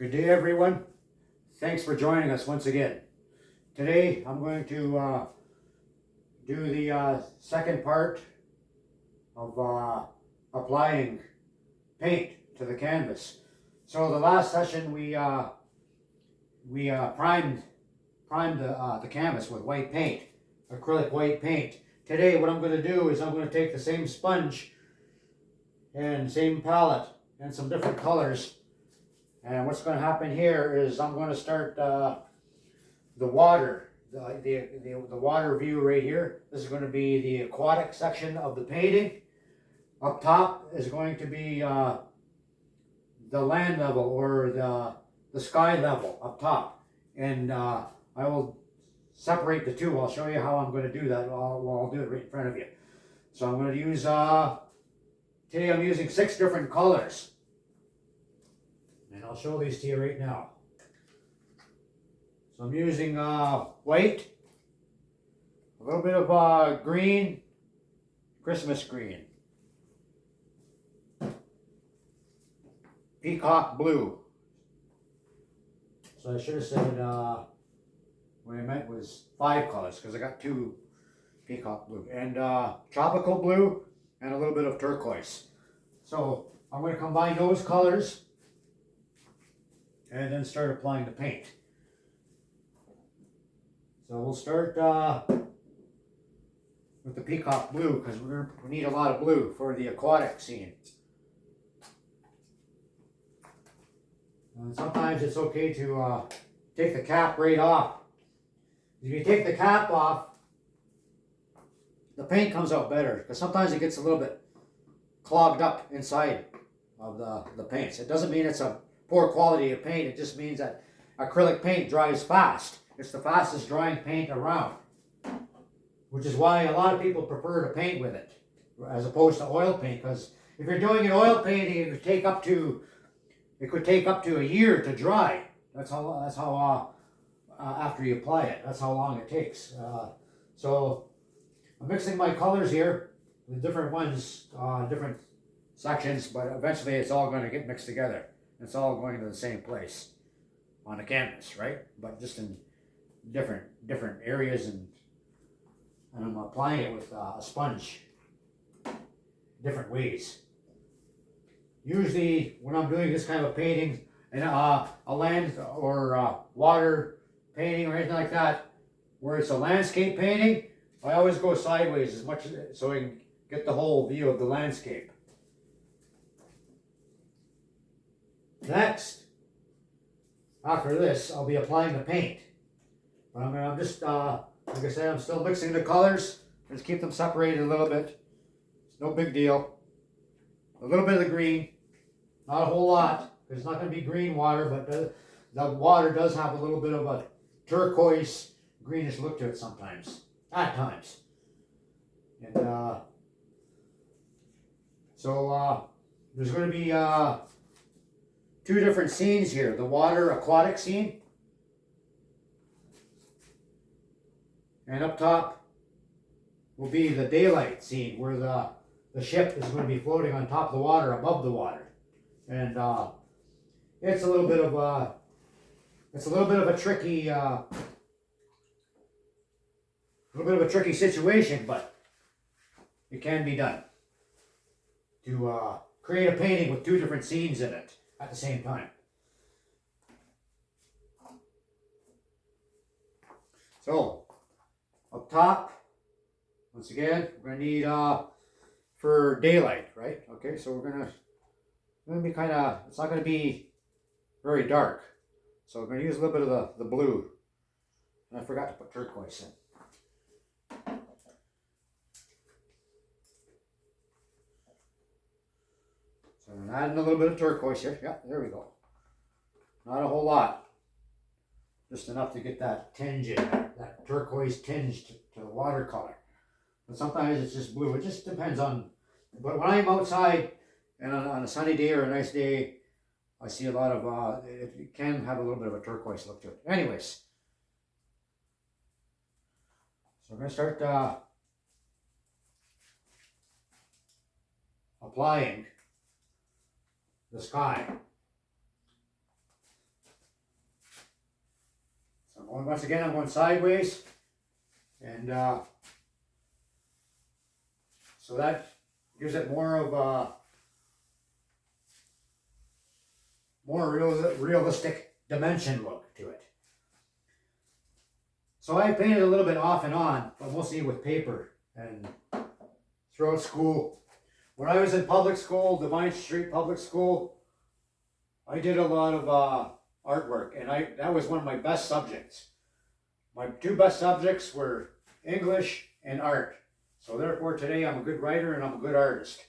Good day, everyone. Thanks for joining us once again. Today I'm going to do the second part of applying paint to the canvas. So the last session we primed the canvas with white paint, acrylic white paint. Today what I'm going to do is I'm going to take the same sponge and same palette and some different colors. And what's going to happen here is I'm going to start the water, the water view right here. This is going to be the aquatic section of the painting. Up top is going to be the land level or the sky level up top. And I will separate the two. I'll show you how I'm going to do that. I'll do it right in front of you. So I'm going to use, today I'm using 6 different colors. And I'll show these to you right now. So I'm using white, a little bit of green, Christmas green, peacock blue. So I should have said what I meant was 5 colors because I got 2 peacock blue, and tropical blue, and a little bit of turquoise. So I'm going to combine those colors and then start applying the paint. So we'll start with the peacock blue because we need a lot of blue for the aquatic scene. And sometimes it's okay to take the cap right off. If you take the cap off, the paint comes out better because sometimes it gets a little bit clogged up inside of the paints. It doesn't mean it's a poor quality of paint. It just means that acrylic paint dries fast. It's the fastest drying paint around, which is why a lot of people prefer to paint with it as opposed to oil paint, because if you're doing an oil painting, it could take up to a year to dry. That's how after you apply it, that's how long it takes. So I'm mixing my colors here, the different ones, different sections, but eventually it's all going to get mixed together. It's all going to the same place on the canvas, right? But just in different areas, and I'm applying it with a sponge different ways. Usually when I'm doing this kind of painting, and a land or water painting or anything like that, where it's a landscape painting, I always go sideways as much so I can get the whole view of the landscape. Next, after this, I'll be applying the paint. But I'm just, like I said, I'm still mixing the colors. Just keep them separated a little bit. It's no big deal. A little bit of the green, not a whole lot, because it's not going to be green water, but the water does have a little bit of a turquoise, greenish look to it sometimes, at times. And so there's going to be 2 different scenes here. The water aquatic scene. And up top will be the daylight scene where the ship is going to be floating on top of the water, above the water. And it's a little bit of a tricky situation, but it can be done to create a painting with 2 different scenes in it at the same time. So, up top, once again, we're going to need for daylight, right? Okay, so we're going to be kind of, it's not going to be very dark. So we're going to use a little bit of the blue. And I forgot to put turquoise in. So I'm adding a little bit of turquoise here. Yeah, there we go. Not a whole lot. Just enough to get that tinge in, that turquoise tinge to the watercolor. But sometimes it's just blue. It just depends on. But when I'm outside and on a sunny day or a nice day, I see a lot of, it can have a little bit of a turquoise look to it. Anyways. So we're going to start applying the sky. once again, I'm going sideways, and so that gives it more of a more realistic dimension look to it. So I painted a little bit off and on, but mostly with paper and throughout school. When I was in public school, Divine Street Public School, I did a lot of artwork, and that was one of my best subjects. My two best subjects were English and art. So therefore today I'm a good writer and I'm a good artist.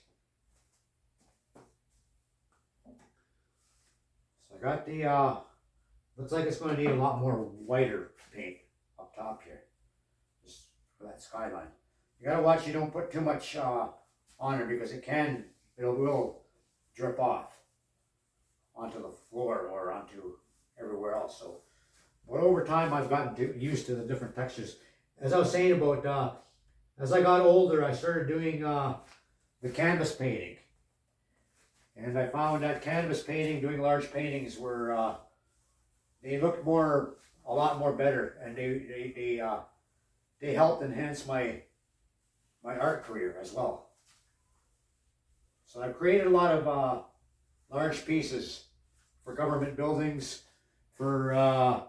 So I got the, looks like it's going to need a lot more whiter paint up top here, just for that skyline. You gotta watch you don't put too much on it, because it will drip off onto the floor or onto everywhere else. So, but over time I've gotten used to the different textures. As I was saying about, as I got older, I started doing the canvas painting. And I found that canvas painting, doing large paintings, were, they looked a lot more better, and they helped enhance my art career as well. So I've created a lot of large pieces for government buildings, for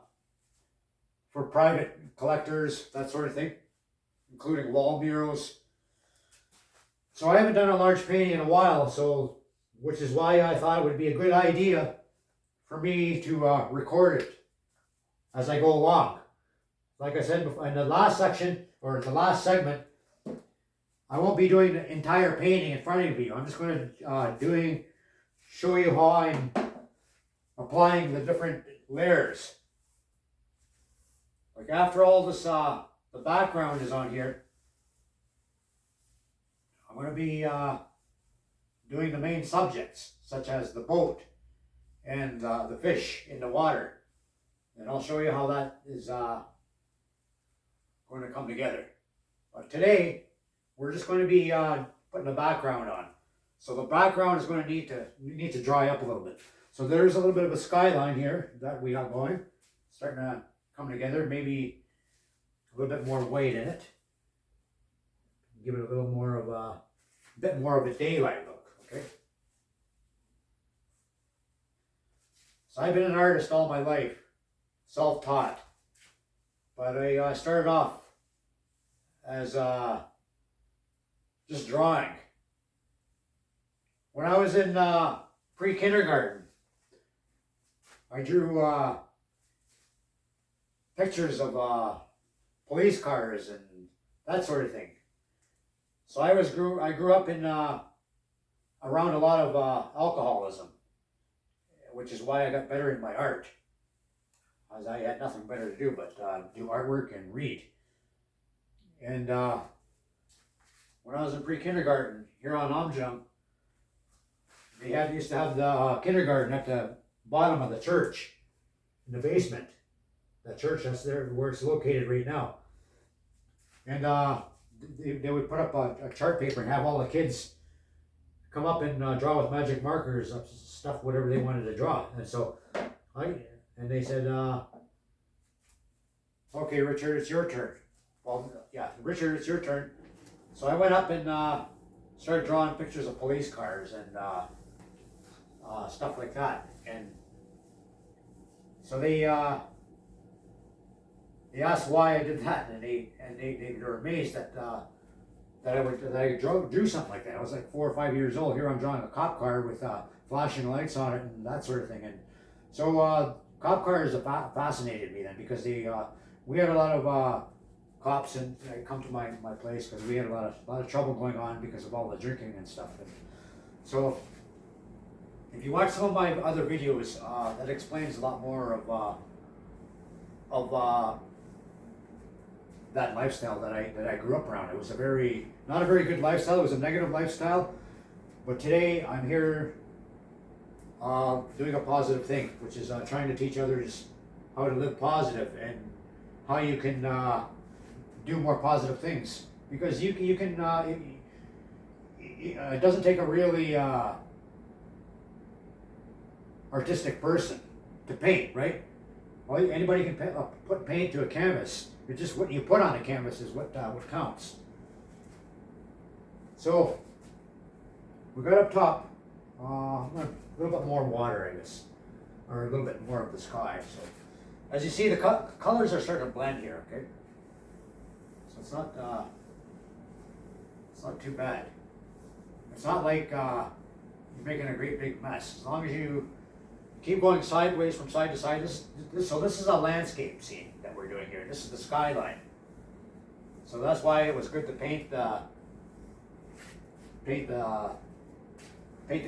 private collectors, that sort of thing, including wall murals. So I haven't done a large painting in a while, which is why I thought it would be a good idea for me to record it as I go along. Like I said before, in the last section, or the last segment, I won't be doing the entire painting in front of you. I'm just going to show you how I'm applying the different layers. Like after all this, the background is on here, I'm going to be doing the main subjects, such as the boat and the fish in the water. And I'll show you how that is going to come together. But today, we're just going to be putting the background on. So the background is going to need to dry up a little bit. So there's a little bit of a skyline here that we got going, starting to come together. Maybe a little bit more weight in it. Give it a little more of a bit more of a daylight look. Okay. So I've been an artist all my life, self-taught, but I started off as just drawing. When I was in pre-kindergarten, I drew pictures of police cars and that sort of thing. So I grew up in around a lot of alcoholism, which is why I got better in my art, as I had nothing better to do but do artwork and read. And when I was in pre-kindergarten here on Amjung, they used to have the kindergarten at the bottom of the church, in the basement. The church, that's there where it's located right now. And they would put up a chart paper and have all the kids come up and draw with magic markers, stuff, whatever they wanted to draw. And so they said, okay, Richard, it's your turn. Well, yeah, Richard, it's your turn. So I went up and started drawing pictures of police cars and stuff like that. And so they asked why I did that, and they were amazed that I drew something like that. I was like 4 or 5 years old. Here I'm drawing a cop car with flashing lights on it and that sort of thing. And so cop cars fascinated me then, because we had a lot of cops and come to my place because we had a lot of trouble going on because of all the drinking and stuff. And so if you watch some of my other videos, that explains a lot more of that lifestyle that I grew up around. It was not a very good lifestyle. It was a negative lifestyle. But today I'm here doing a positive thing, which is trying to teach others how to live positive and how you can do more positive things. Because you can, it doesn't take a really artistic person to paint, right? well, anybody can put paint to a canvas. It's just what you put on the canvas is what counts. So we got up top a little bit more water, I guess, or a little bit more of the sky. So as you see, the colors are starting to blend here. Okay, so it's not too bad. It's not like you're making a great big mess. As long as you keep going sideways from side to side. So this is a landscape scene that we're doing here. This is the skyline. So that's why it was good to paint the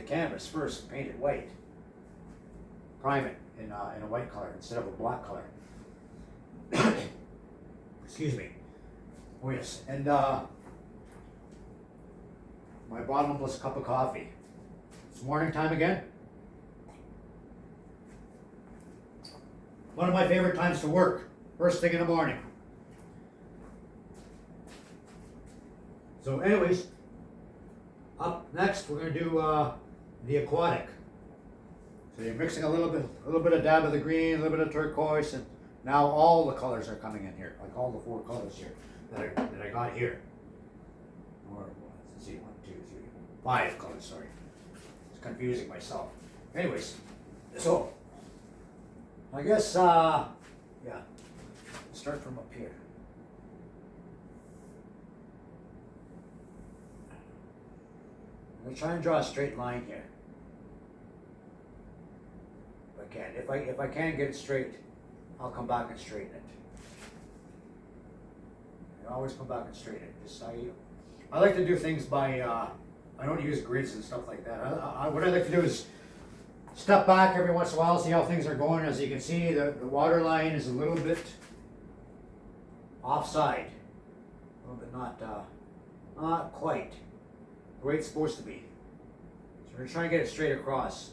canvas first. Paint it white. Prime it in a white color instead of a black color. Excuse me. Oh yes, and my bottomless cup of coffee. It's morning time again. One of my favorite times to work, first thing in the morning. So anyways, up next we're going to do the aquatic. So you're mixing a little bit of dab of the green, a little bit of turquoise, and now all the colors are coming in here, like all the 4 colors here that I got here. Or let's see, 1, 2, 3, 5 colors. Sorry, it's confusing myself. Anyways, so I guess yeah, start from up here. I'm gonna try and draw a straight line here. If I can, if I can't get it straight, I'll come back and straighten it. I always come back and straighten it. Just I like to do things by I don't use grids and stuff like that. What I like to do is step back every once in a while, see how things are going. As you can see, the water line is a little bit offside, a little bit not quite the way it's supposed to be. So we're trying to get it straight across.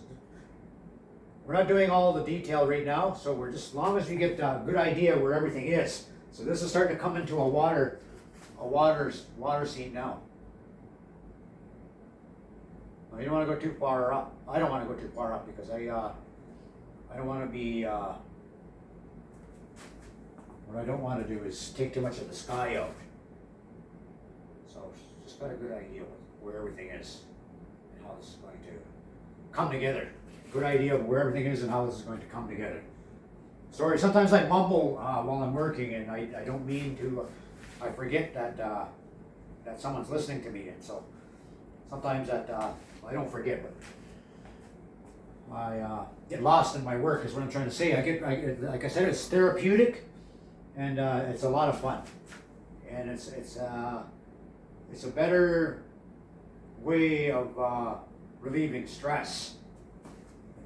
We're not doing all the detail right now, so we're just, as long as we get a good idea where everything is. So this is starting to come into a water scene now. Well, you don't want to go too far up. I don't want to go too far up because I don't want to be. What I don't want to do is take too much of the sky out. So just got a good idea where everything is and how this is going to come together. Good idea of where everything is and how this is going to come together. Sorry, sometimes I mumble while I'm working, and I don't mean to. I forget that that someone's listening to me, and so sometimes that I don't forget, but I get lost in my work. Is what I'm trying to say. Like I said, it's therapeutic, and it's a lot of fun, and it's a better way of relieving stress,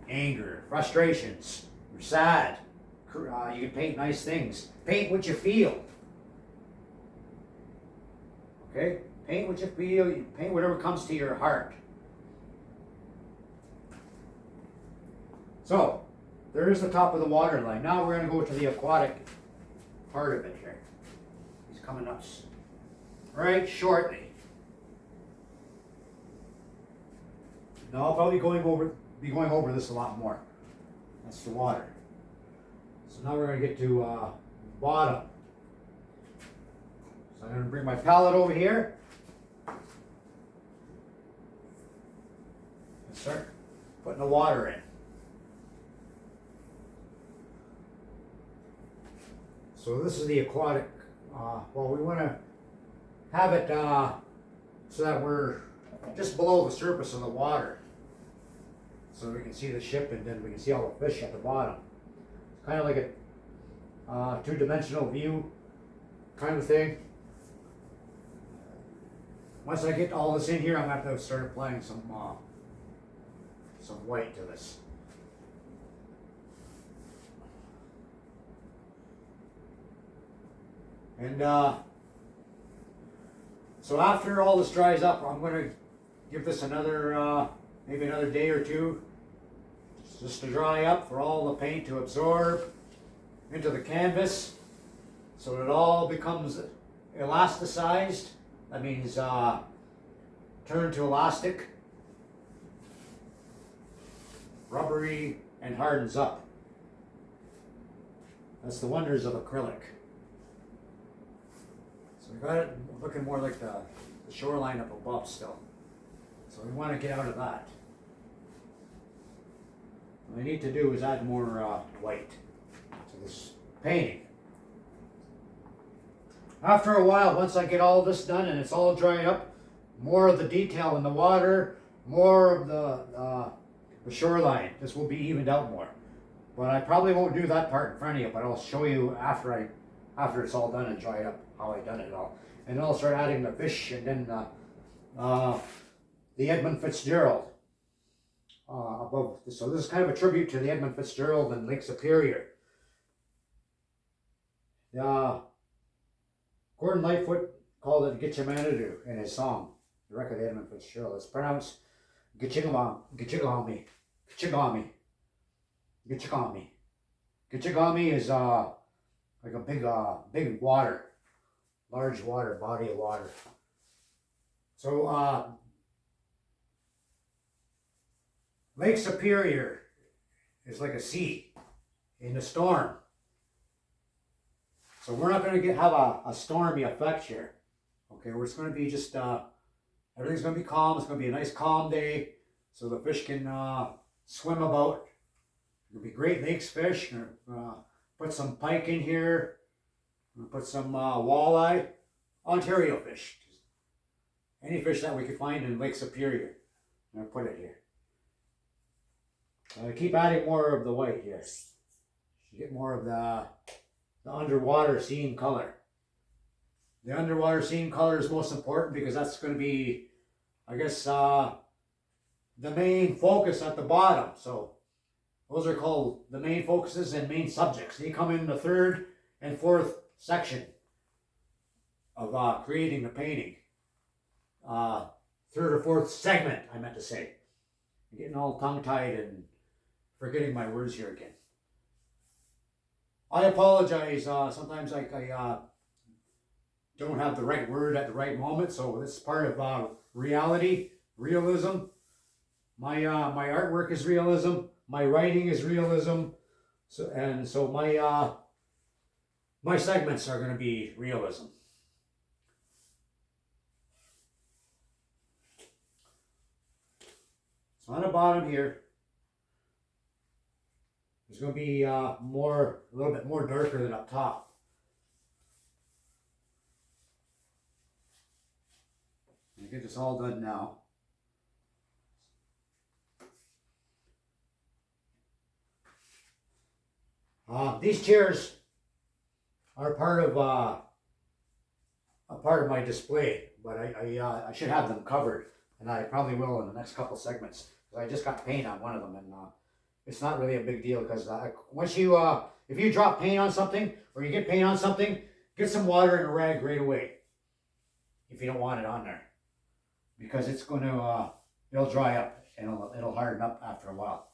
anger, frustrations. You're sad. You can paint nice things. Paint what you feel. Okay? Paint what you feel. You paint whatever comes to your heart. So, there's the top of the water line. Now we're going to go to the aquatic part of it here. He's coming up right shortly. Now I'll probably be going over this a lot more. That's the water. So now we're going to get to bottom. So I'm going to bring my palette over here and start putting the water in. So this is the aquatic. Well, we want to have it so that we're just below the surface of the water, so we can see the ship, and then we can see all the fish at the bottom. It's kind of like a two-dimensional view kind of thing. Once I get all this in here, I'm going to have to start applying some white to this. And so after all this dries up, I'm going to give this another, maybe another day or two, just to dry up, for all the paint to absorb into the canvas, so it all becomes elasticized. That means turned to elastic, rubbery, and hardens up. That's the wonders of acrylic. So we got it looking more like the shoreline up above still. So we want to get out of that. What I need to do is add more white to this painting. After a while, once I get all this done and it's all dried up, more of the detail in the water, more of the shoreline, this will be evened out more. But I probably won't do that part in front of you, but I'll show you after it's all done and dried up how I done it all. And then I'll start adding the fish and then the Edmund Fitzgerald above. So this is kind of a tribute to the Edmund Fitzgerald and Lake Superior. Gordon Lightfoot called it Gitchamanadu in his song, the record of Edmund Fitzgerald. It's pronounced Gitchigami, Gitchigami, Gitchigami, Gitchigami. Gitchigami is like a big water, large water, body of water. So Lake Superior is like a sea in a storm. So we're not going to have a stormy effect here. Okay, it's going to be just, everything's going to be calm. It's going to be a nice calm day so the fish can swim about. It'll be Great Lakes fish. Put some pike in here. Put some walleye. Ontario fish. Any fish that we could find in Lake Superior. I'm going to put it here. Keep adding more of the white here. You get more of the underwater scene color. The underwater scene color is most important because that's going to be, I guess, the main focus at the bottom. So those are called the main focuses and main subjects. They come in the third and fourth section of creating the painting. Third or fourth segment, I meant to say. I'm getting all tongue-tied and forgetting my words here again. I apologize. Sometimes I don't have the right word at the right moment. So this is part of realism. My artwork is realism. My writing is realism. So my segments are going to be realism. So on the bottom here, it's going to be a little bit more darker than up top. I get this all done now. These chairs are part of my display, but I should have them covered, and I probably will in the next couple segments. I just got paint on one of them, and it's not really a big deal because once you, if you drop paint on something or you get paint on something, get some water and a rag right away if you don't want it on there, because it's going to, it'll dry up and it'll harden up after a while.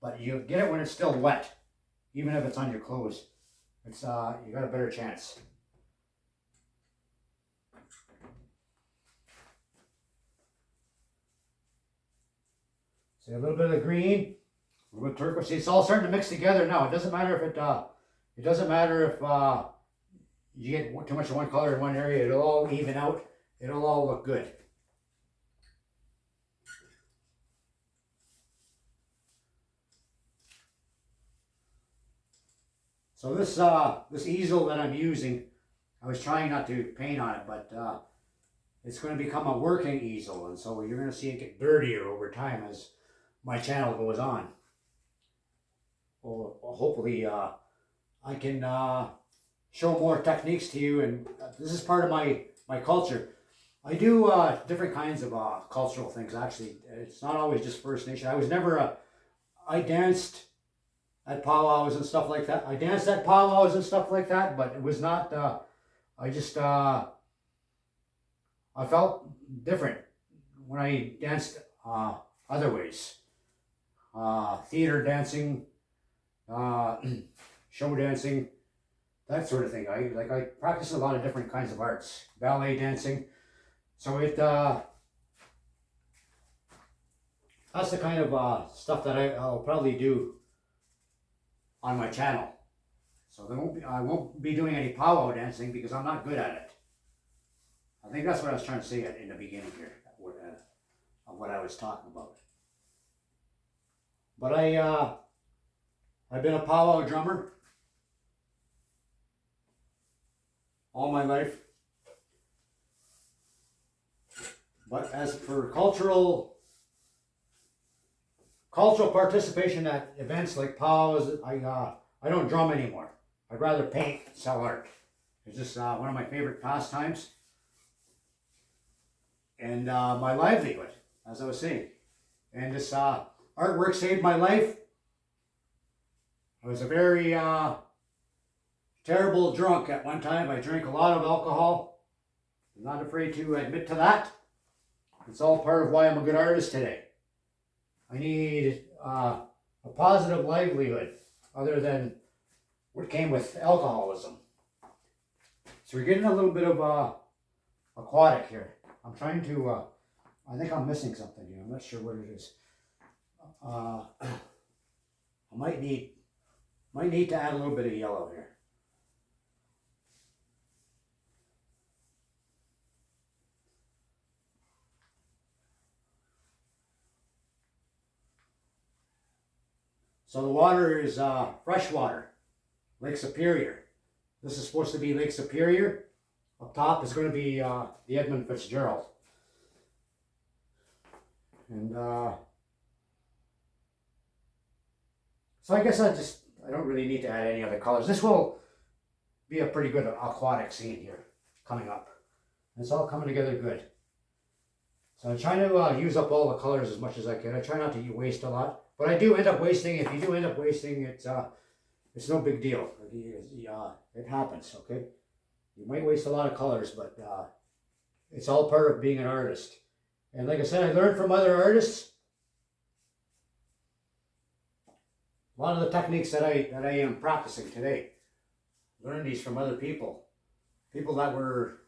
But you get it when it's still wet, even if it's on your clothes. It's you got a better chance. See a little bit of green. A little turquoise. See, it's all starting to mix together now. It doesn't matter if you get too much of one color in one area. It'll all even out. It'll all look good. So this easel that I'm using, I was trying not to paint on it, but it's going to become a working easel, and so you're going to see it get dirtier over time as my channel goes on. Well, hopefully I can show more techniques to you, and this is part of my culture. I do different kinds of cultural things, actually. It's not always just First Nation. I was never I danced at powwows and stuff like that. I danced at powwows and stuff like that, but it was not, I felt different when I danced other ways. Theater dancing, show dancing, that sort of thing. I practice a lot of different kinds of arts. Ballet dancing. So that's the kind of stuff that I'll probably do on my channel. So I won't be doing any powwow dancing because I'm not good at it. I think that's what I was trying to say in the beginning here, of what I was talking about. But I've been a powwow drummer all my life. But as for cultural participation at events like powwows, I don't drum anymore. I'd rather paint, sell art. It's just one of my favorite pastimes. And my livelihood, as I was saying. And this artwork saved my life. I was a very terrible drunk at one time. I drank a lot of alcohol. I'm not afraid to admit to that. It's all part of why I'm a good artist today. I need a positive livelihood other than what came with alcoholism. So we're getting a little bit of aquatic here. I'm trying to, I think I'm missing something here. I'm not sure what it is. I might need to add a little bit of yellow here. So the water is fresh water, Lake Superior. This is supposed to be Lake Superior. Up top is going to be the Edmund Fitzgerald. And so I guess I don't really need to add any other colors. This will be a pretty good aquatic scene here coming up. It's all coming together good. So I'm trying to use up all the colors as much as I can. I try not to waste a lot. But I do end up wasting. If you do end up wasting, it's no big deal. It happens, okay? You might waste a lot of colors, but it's all part of being an artist. And like I said, I learned from other artists. A lot of the techniques that I am practicing today, learned these from other people. People that were,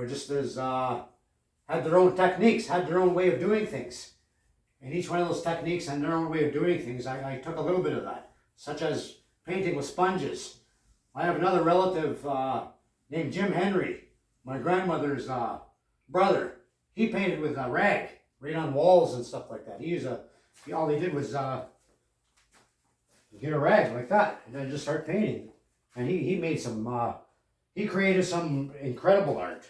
just as, had their own techniques, had their own way of doing things. And each one of those techniques and their own way of doing things, I took a little bit of that, such as painting with sponges. I have another relative named Jim Henry, my grandmother's brother. He painted with a rag right on walls and stuff like that. All he did was get a rag like that and then just start painting. And he made he created some incredible art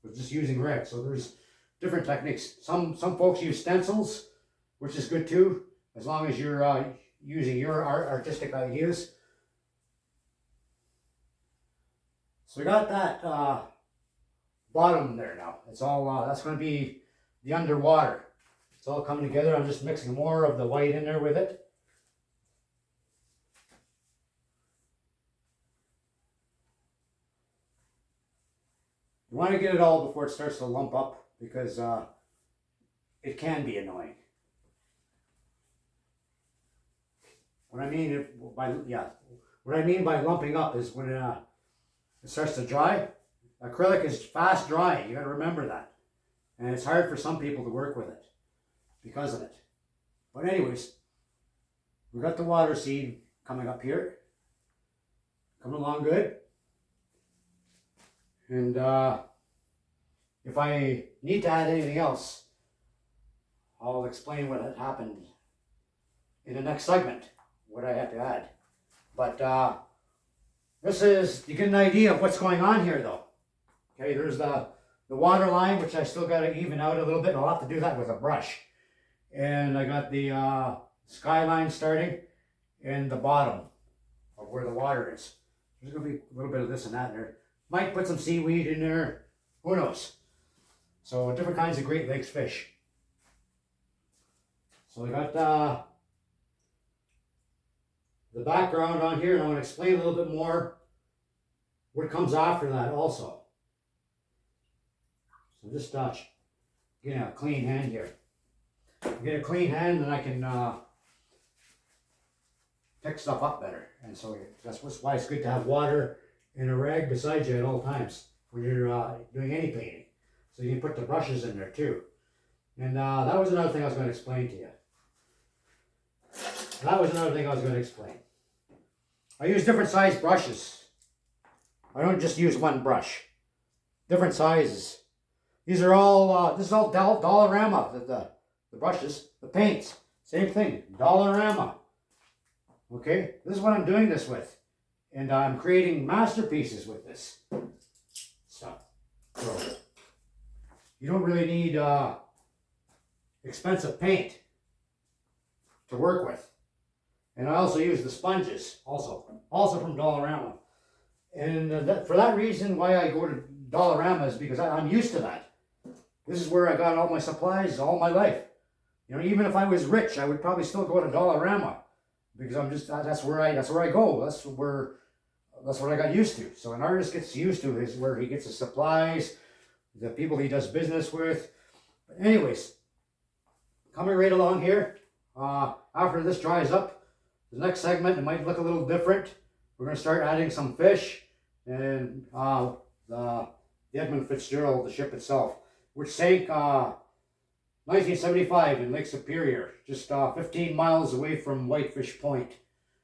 with just using rag. So there's different techniques. Some folks use stencils, which is good too, as long as you're using your artistic ideas. So we got that bottom there now. It's all, that's going to be the underwater. It's all coming together. I'm just mixing more of the white in there with it. You want to get it all before it starts to lump up because it can be annoying. What I mean by lumping up is when it starts to dry. Acrylic is fast drying. You got to remember that, and it's hard for some people to work with it because of it. But anyways, we got the water seed coming up here, coming along good. And if I need to add anything else, I'll explain what had happened in the next segment. What I have to add. But this is, you get an idea of what's going on here though. Okay, there's the water line, which I still got to even out a little bit. And I'll have to do that with a brush. And I got the skyline starting in the bottom of where the water is. There's going to be a little bit of this and that in there. Might put some seaweed in there. Who knows? So different kinds of Great Lakes fish. So I got the background on here, and I want to explain a little bit more what comes after that also. So just getting a clean hand here. Get a clean hand and I can pick stuff up better. And so that's why it's good to have water and a rag beside you at all times when you're doing any painting. So you can put the brushes in there too. And that was another thing I was going to explain to you. I use different size brushes. I don't just use one brush. Different sizes. These are all, this is all Dollarama, the brushes, the paints. Same thing, Dollarama. Okay, this is what I'm doing this with. And I'm creating masterpieces with this stuff. So, you don't really need expensive paint to work with. And I also use the sponges, also from Dollarama. And for that reason, why I go to Dollarama is because I'm used to that. This is where I got all my supplies all my life. You know, even if I was rich, I would probably still go to Dollarama because I'm just that's where I go. That's what I got used to. So an artist gets used to is where he gets his supplies, the people he does business with. But anyways, coming right along here. After this dries up, the next segment, it might look a little different. We're going to start adding some fish and the Edmund Fitzgerald, the ship itself, which sank 1975 in Lake Superior, just 15 miles away from Whitefish Point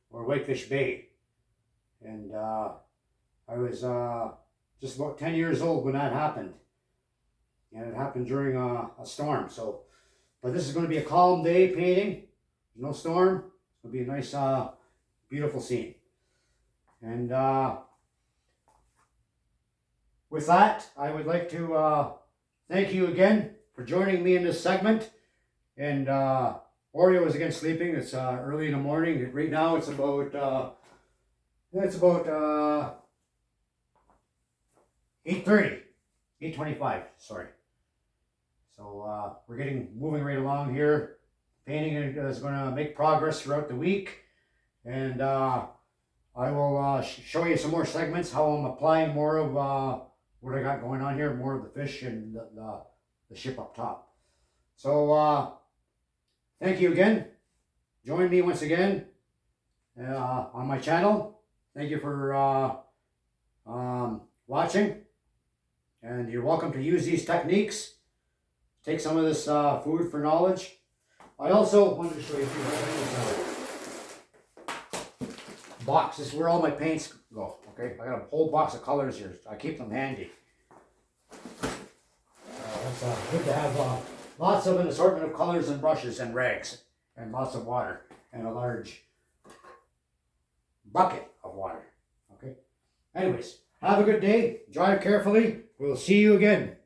or Whitefish Bay. And I was just about 10 years old when that happened. And it happened during a storm. So, but this is going to be a calm day painting. No storm. It'll be a nice, beautiful scene. And with that, I would like to thank you again for joining me in this segment. And Oreo is again sleeping. It's early in the morning. Right now, it's about 8:30, 8:25. Sorry. So we're moving right along here. Painting is going to make progress throughout the week, and I will show you some more segments, how I'm applying more of what I got going on here, more of the fish and the ship up top. So thank you again. Join me once again on my channel. Thank you for watching, and you're welcome to use these techniques. Take some of this food for knowledge. I also wanted to show you a box. This is where all my paints go. Okay, I got a whole box of colors here. I keep them handy. It's good to have lots of an assortment of colors and brushes and rags and lots of water and a large bucket of water. Okay. Anyways, have a good day. Drive carefully. We'll see you again.